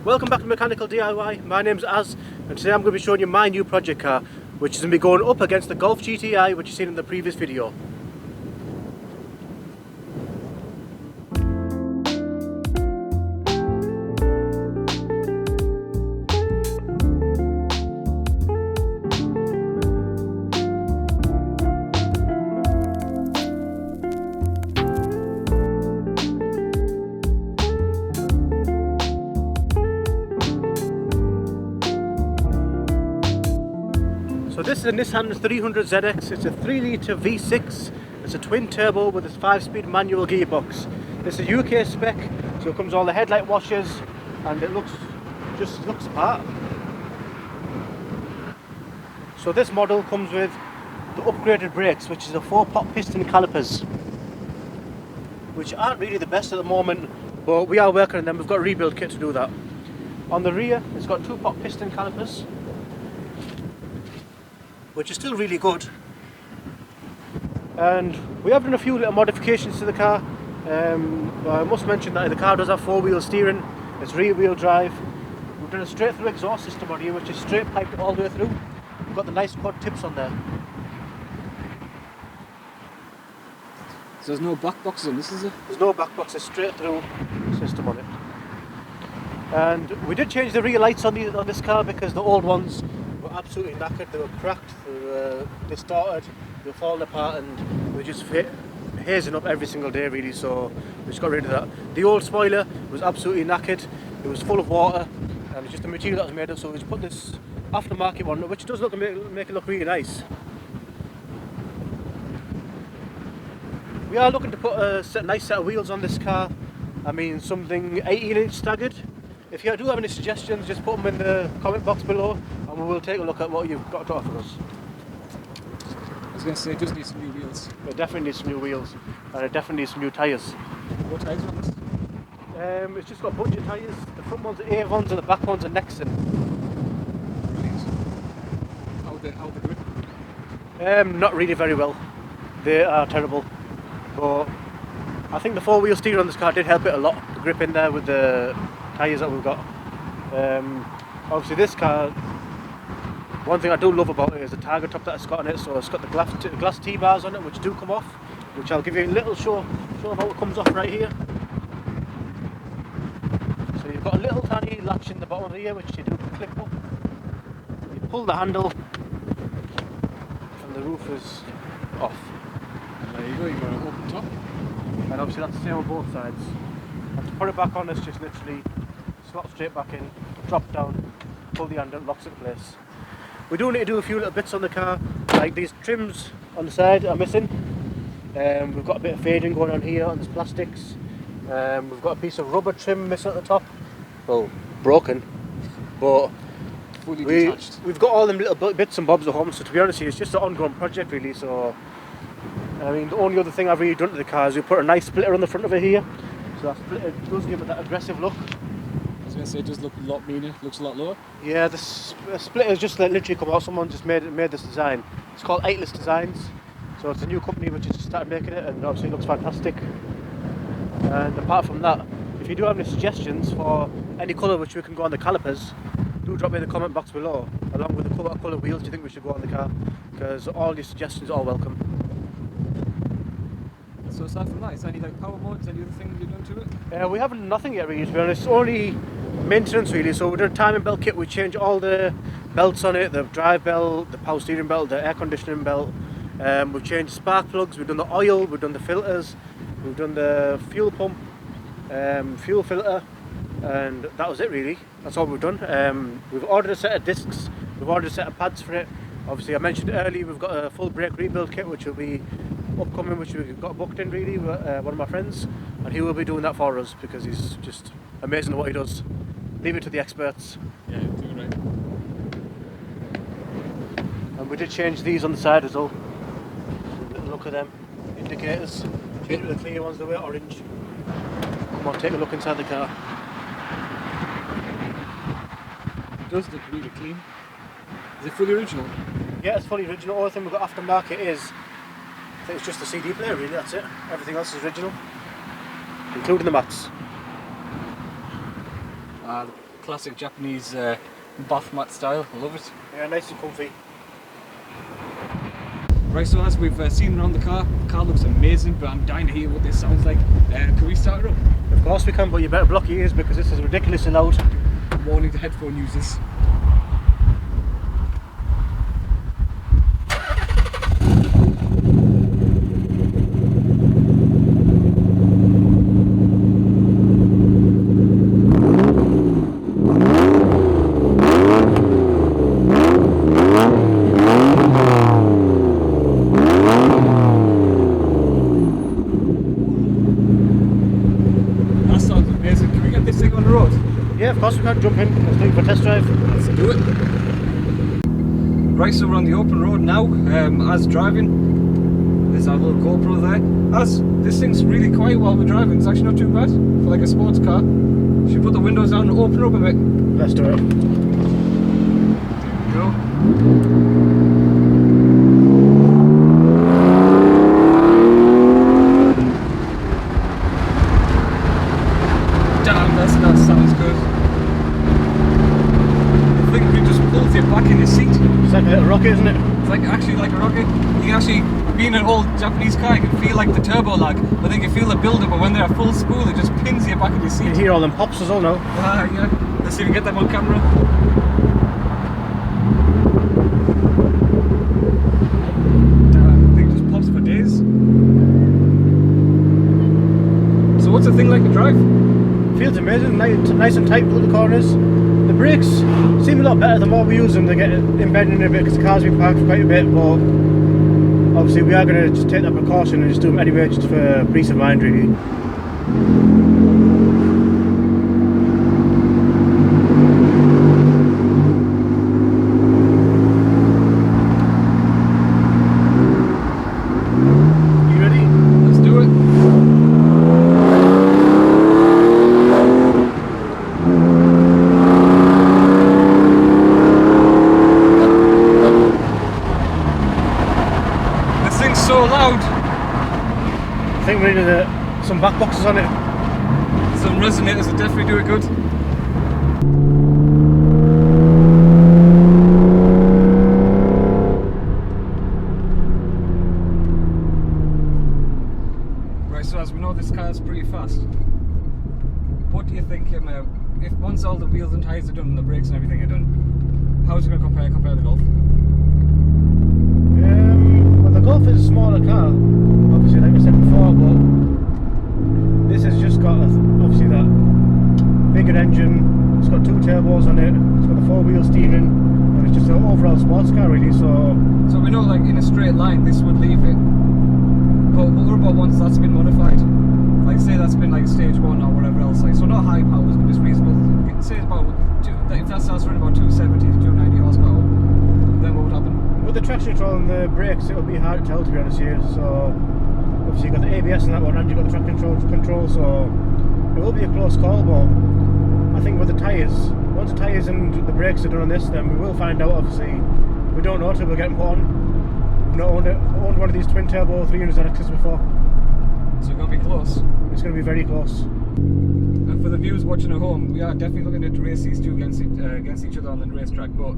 Welcome back to Mechanical DIY. My name's Az, and today I'm going to be showing you my new project car, which is going to be going up against the Golf GTI, which you've seen in the previous video. So this is a Nissan 300ZX. It's a 3-litre V6. It's a twin turbo with a 5-speed manual gearbox. It's a UK spec, so it comes with all the headlight washers, and it looks the part. So this model comes with the upgraded brakes, which is a 4-pot piston calipers, which aren't really the best at the moment, but we are working on them. We've got a rebuild kit to do that. On the rear, it's got 2-pot piston calipers, which is still really good. And we have done a few little modifications to the car. I must mention that the car does have 4-wheel steering. It's rear-wheel drive. We've done a straight-through exhaust system on here, which is straight piped all the way through. We've got the nice quad tips on there. So there's no back boxes on this, is it? There's no back box, it's straight-through system on it. And we did change the rear lights on this car because the old ones were absolutely knackered. They were cracked, they were distorted, they were falling apart, and we just hazing up every single day really, so we just got rid of that. The old spoiler was absolutely knackered, it was full of water, and it's just the material that was made of, so we just put this aftermarket one, which does make it look really nice. We are looking to put a nice set of wheels on this car. I mean, something 18-inch staggered. If you do have any suggestions, just put them in the comment box below, and we will take a look at what you've got to offer us. I was going to say, it does need some new wheels. It definitely needs some new wheels, and it definitely needs some new tyres. What tyres are on this? It's just got a bunch of tyres. The front ones are Avons and the back ones are Nexon. Brilliant. How the grip? Not really very well. They are terrible. But I think the 4-wheel steering on this car did help it a lot. The grip in there with the tyres that we've got. Obviously this car, one thing I do love about it is the target top that it's got on it. So it's got the glass T-bars on it, which do come off, which I'll give you a little show of how it comes off right here. So you've got a little tiny latch in the bottom of here, which you do clip up. You pull the handle, and the roof is off. There you go, you've got an open top. And obviously that's the same on both sides. And to put it back on, it's just literally slot straight back in, drop down, pull the handle, locks it in place. We do need to do a few little bits on the car, like these trims on the side are missing. We've got a bit of fading going on here on these plastics. We've got a piece of rubber trim missing at the top. Well, broken, but Fully detached. we've got all them little bits and bobs at home, so to be honest with you, it's just an ongoing project really. So I mean, the only other thing I've really done to the car is we put a nice splitter on the front of it here. So that splitter does give it that aggressive look. I was going to say, it does look a lot meaner, looks a lot lower. Yeah, the splitter's just literally come out. Someone just made this design. It's called 8less Designs. So it's a new company which has just started making it, and obviously it looks fantastic. And apart from that, if you do have any suggestions for any colour which we can go on the calipers, do drop me in the comment box below, along with the colour wheels do you think we should go on the car, because all your suggestions are welcome. So aside from that, is there any like power modes, any other things you've done to it? We haven't nothing yet really, to be honest. It's only maintenance really. So we did a timing belt kit. We changed all the belts on it, the drive belt, the power steering belt, the air conditioning belt. We've changed spark plugs, we've done the oil, we've done the filters, we've done the fuel pump, fuel filter, and that was it really. That's all we've done. We've ordered a set of discs, we've ordered a set of pads for it. Obviously I mentioned earlier we've got a full brake rebuild kit which will be upcoming, which we've got booked in really with one of my friends, and he will be doing that for us because he's just amazing at what he does. Leave it to the experts. Yeah, doing right. And we did change these on the side as well. Look at them indicators. Change the clear ones, they were orange. Come on, take a look inside the car. It does look really clean. Is it fully original? Yeah, it's fully original. Only thing we've got aftermarket is, I think it's just the CD player really, that's it. Everything else is original, including the mats. classic Japanese bath mat style. I love it. Yeah, nice and comfy. Right, so as we've seen around the car looks amazing, but I'm dying to hear what this sounds like. Can we start it up? Of course we can, but you better block your ears because this is ridiculously loud. Warning to headphone users. Yeah, of course we can jump in. Let's do it for a test drive. Let's do it. Right, so we're on the open road now. As driving, there's our little GoPro there. As this thing's really quiet while we're driving. It's actually not too bad for like a sports car. Should put the windows down and open up a bit. Let's do it. There we go. That sounds good. The thing really just pulls you back in your seat. It's like a little rocket, isn't it? It's like actually like a rocket. You can actually, being an old Japanese car, you can feel like the turbo lag, but then you feel the build up, but when they're full spool, it just pins you back in your seat. You hear all them pops as well now. Yeah. Let's see if we can get them on camera. Damn, the thing just pops for days. So what's the thing like to drive? Feels amazing, nice and tight through the corners. The brakes seem a lot better the more we use them. They get embedded in a bit because the car's been parked for quite a bit, but obviously we are going to just take that precaution and just do them anyway, just for peace of mind really. So loud. I think we need some back boxes on it. Some resonators would definitely do it good. Right, so as we know, this car is pretty fast. What do you think, if once all the wheels and tyres are done and the brakes and everything are done, how is it going to compare to the Golf? Well, the Golf is a smaller car, obviously, like I said before, but this has just got obviously that bigger engine. It's got two turbos on it. It's got the four-wheel steering, and it's just an overall sports car, really. So we know, like in a straight line, this would leave it. But what about once that's been modified? Like, say that's been like stage 1 or whatever else. Like, so not high powers, but just reasonable. Say it's about if that starts running about 270 to 290 horsepower, then what would happen? With the traction control and the brakes, it'll be hard to tell, to be honest here. So obviously you've got the ABS in that one, and you've got the traction control, so it will be a close call. But I think with the tyres, once the tyres and the brakes are done on this, then we will find out. Obviously, we don't know till we're getting put on. We've not owned one of these twin turbo 300ZXs before. So it's going to be close. It's going to be very close. And for the viewers watching at home, we are definitely looking at race these two against each other on the racetrack. But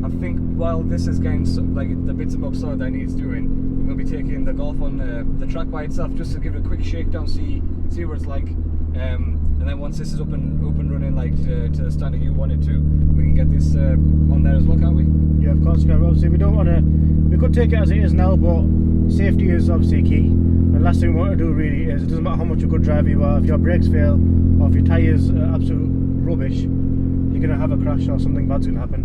I think while this is getting like the bits and bobs that needs doing, we're going to be taking the Golf on the track by itself just to give it a quick shakedown, see what it's like. And then once this is up and running, like to the standard you want it to, we can get this on there as well, can't we? Yeah, of course we can. Obviously, we don't want to. We could take it as it is now, but safety is obviously key. The last thing we want to do really is, it doesn't matter how much a good driver you are, if your brakes fail or if your tyres are absolute rubbish, you're going to have a crash or something bad's going to happen.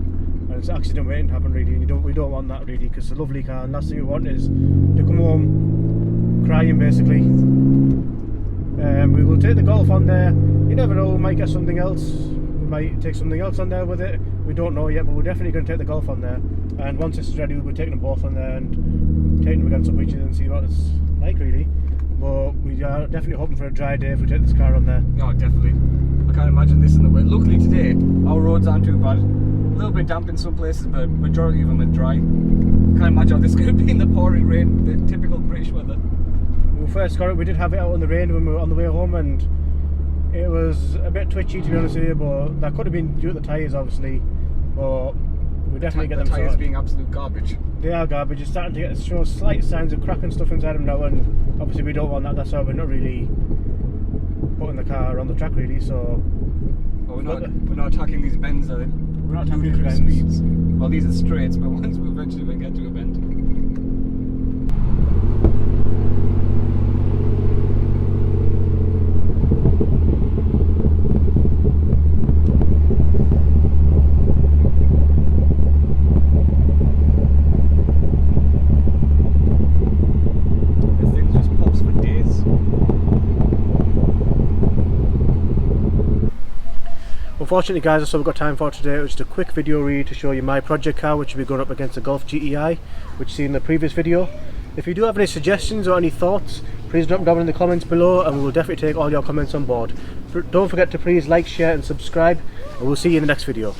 And it's an accident waiting to happen really, and we don't want that really, because it's a lovely car, and last thing we want is to come home crying basically. We will take the Golf on there. You never know, we might get something else. We might take something else on there with it. We don't know yet, but we're definitely going to take the Golf on there. And once this is ready, we'll be taking them both on there and taking them against some pitches and see what it's like really. But we are definitely hoping for a dry day if we take this car on there. No, definitely. I can't imagine this in the way. Luckily today, our roads aren't too bad. A little bit damp in some places, but majority of them are dry. Can't imagine how this is going to be in the pouring rain, the typical British weather. When we first got it, we did have it out in the rain when we were on the way home, and It was a bit twitchy to be honest with you, but that could have been due to the tyres obviously, but we definitely get them The tyres sorted. being absolute garbage. They are garbage. It's starting to show slight signs of cracking stuff inside them now, and obviously we don't want that. That's why we're not really putting the car on the track really. So But we're not attacking these bends at we're not attacking these ludicrous bends. speeds. Well, these are straights, but once we eventually will get to a bend. Unfortunately guys, that's all we've got time for today. It was just a quick video really to show you my project car, which will be going up against the Golf GTI, which you see in the previous video. If you do have any suggestions or any thoughts, please drop them down in the comments below and we will definitely take all your comments on board. Don't forget to please like, share and subscribe, and we'll see you in the next video.